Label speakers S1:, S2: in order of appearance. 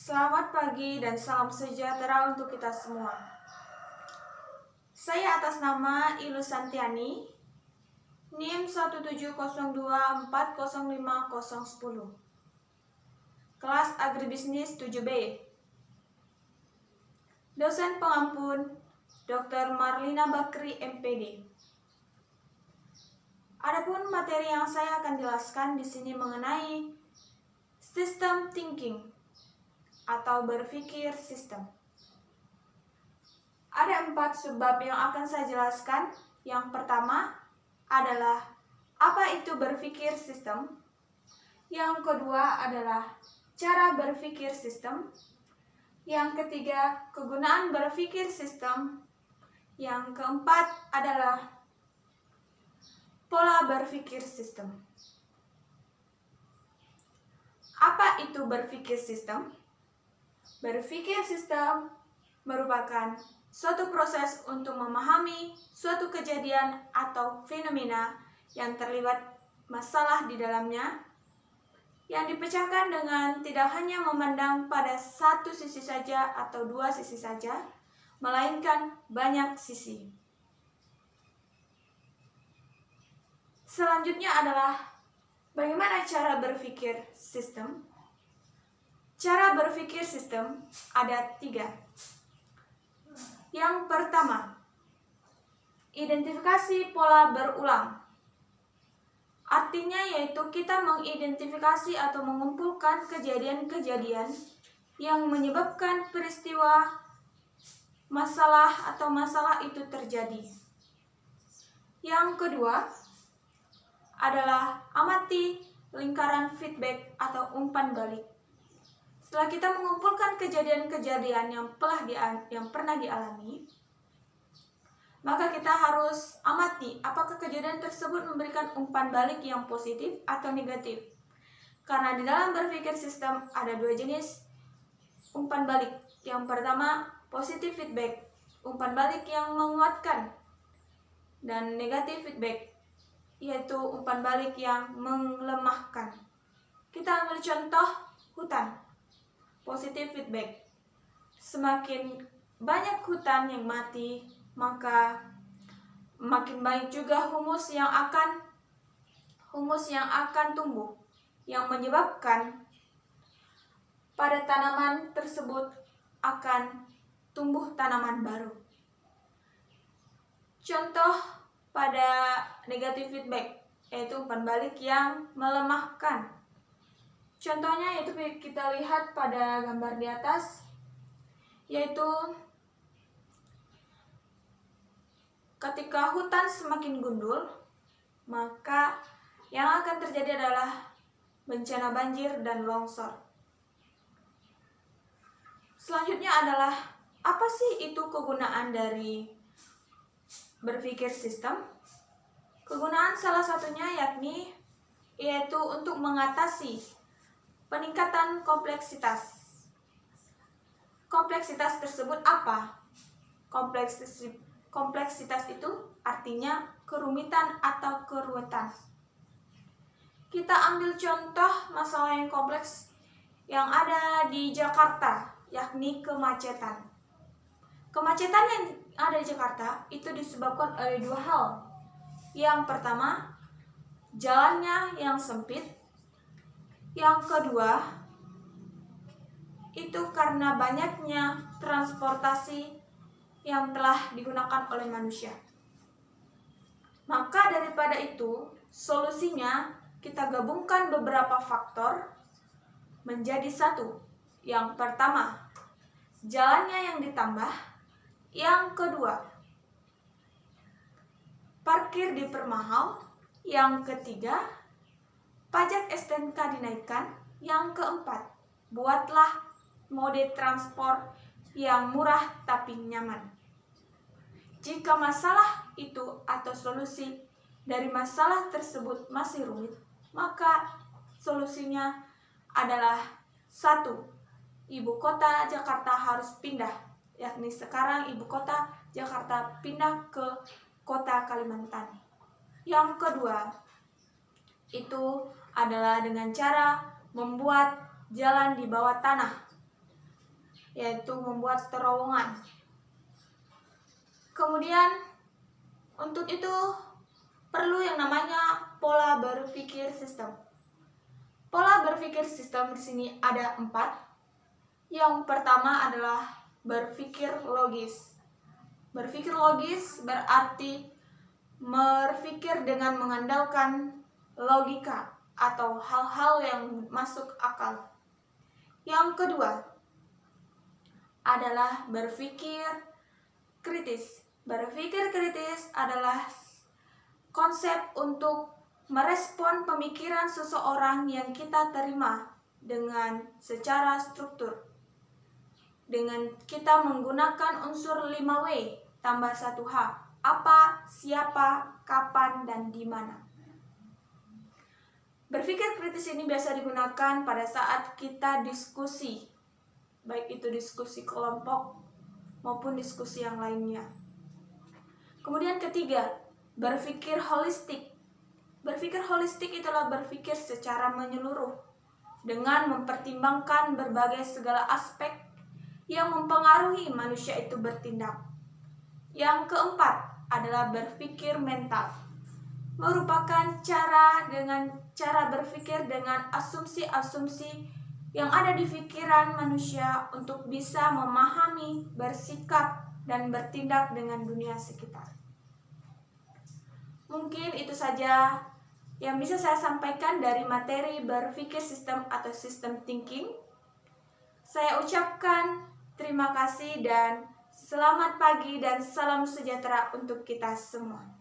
S1: Selamat pagi dan salam sejahtera untuk kita semua. Saya atas nama Ilu Santiani, NIM 170240510, kelas Agribisnis 7B. Dosen pengampun Dr. Marlina Bakri, MPD. Adapun materi yang saya akan jelaskan di sini mengenai system thinking atau berpikir sistem. Ada 4 subbab yang akan saya jelaskan. Yang pertama adalah apa itu berpikir sistem. Yang kedua adalah cara berpikir sistem. Yang ketiga, kegunaan berpikir sistem. Yang keempat adalah pola berpikir sistem. Apa itu berpikir sistem? Berpikir sistem merupakan suatu proses untuk memahami suatu kejadian atau fenomena yang terlibat masalah di dalamnya, yang dipecahkan dengan tidak hanya memandang pada satu sisi saja atau dua sisi saja, melainkan banyak sisi. Selanjutnya adalah bagaimana cara berpikir sistem. Cara berpikir sistem ada 3. Yang pertama, identifikasi pola berulang. Artinya yaitu kita mengidentifikasi atau mengumpulkan kejadian-kejadian yang menyebabkan peristiwa masalah itu terjadi. Yang kedua adalah amati lingkaran feedback atau umpan balik. Setelah kita mengumpulkan kejadian-kejadian yang pernah dialami, maka kita harus amati apakah kejadian tersebut memberikan umpan balik yang positif atau negatif. Karena di dalam berpikir sistem ada 2 jenis umpan balik. Yang pertama, positive feedback, umpan balik yang menguatkan, dan negatif feedback, yaitu umpan balik yang melemahkan. Kita ambil contoh hutan. Positive feedback, semakin banyak hutan yang mati, maka makin baik juga humus yang akan tumbuh, yang menyebabkan pada tanaman tersebut akan tumbuh tanaman baru. Contoh pada negative feedback, yaitu umpan balik yang melemahkan. Contohnya yaitu kita lihat pada gambar di atas, yaitu ketika hutan semakin gundul, maka yang akan terjadi adalah bencana banjir dan longsor. Selanjutnya adalah apa sih itu kegunaan dari berpikir sistem? Kegunaan salah satunya yaitu untuk mengatasi peningkatan kompleksitas. Kompleksitas tersebut apa? Kompleksitas itu artinya kerumitan atau keruwetan. Kita ambil contoh masalah yang kompleks yang ada di Jakarta, yakni kemacetan. Kemacetan yang ada di Jakarta itu disebabkan oleh 2 hal. Yang pertama, jalannya yang sempit. Yang kedua, itu karena banyaknya transportasi yang telah digunakan oleh manusia. Maka daripada itu, solusinya kita gabungkan beberapa faktor menjadi 1. Yang pertama, jalannya yang ditambah. Yang kedua, parkir dipermahal. Yang ketiga, pajak STNK dinaikkan. Yang keempat, buatlah mode transport yang murah tapi nyaman. Jika masalah itu atau solusi dari masalah tersebut masih rumit, maka solusinya adalah 1. Ibu kota Jakarta harus pindah, yakni sekarang ibu kota Jakarta pindah ke kota Kalimantan. Yang kedua, itu adalah dengan cara membuat jalan di bawah tanah. yaitu membuat terowongan. Kemudian untuk itu perlu yang namanya pola berpikir sistem. Pola berpikir sistem di sini ada 4. Yang pertama adalah berpikir logis. Berpikir logis berarti berpikir dengan mengandalkan logika atau hal-hal yang masuk akal. Yang kedua adalah berpikir kritis. Berpikir kritis adalah konsep untuk merespon pemikiran seseorang yang kita terima dengan secara struktur. Dengan kita menggunakan unsur 5W tambah 1H. Apa, siapa, kapan, dan di mana. Berpikir kritis ini biasa digunakan pada saat kita diskusi, baik itu diskusi kelompok maupun diskusi yang lainnya. Kemudian ketiga, berpikir holistik. Berpikir holistik itulah berpikir secara menyeluruh dengan mempertimbangkan berbagai segala aspek yang mempengaruhi manusia itu bertindak. Yang keempat adalah berpikir mental. Merupakan cara berpikir dengan asumsi-asumsi yang ada di pikiran manusia untuk bisa memahami, bersikap, dan bertindak dengan dunia sekitar. Mungkin itu saja yang bisa saya sampaikan dari materi berpikir sistem atau system thinking. Saya ucapkan terima kasih dan selamat pagi dan salam sejahtera untuk kita semua.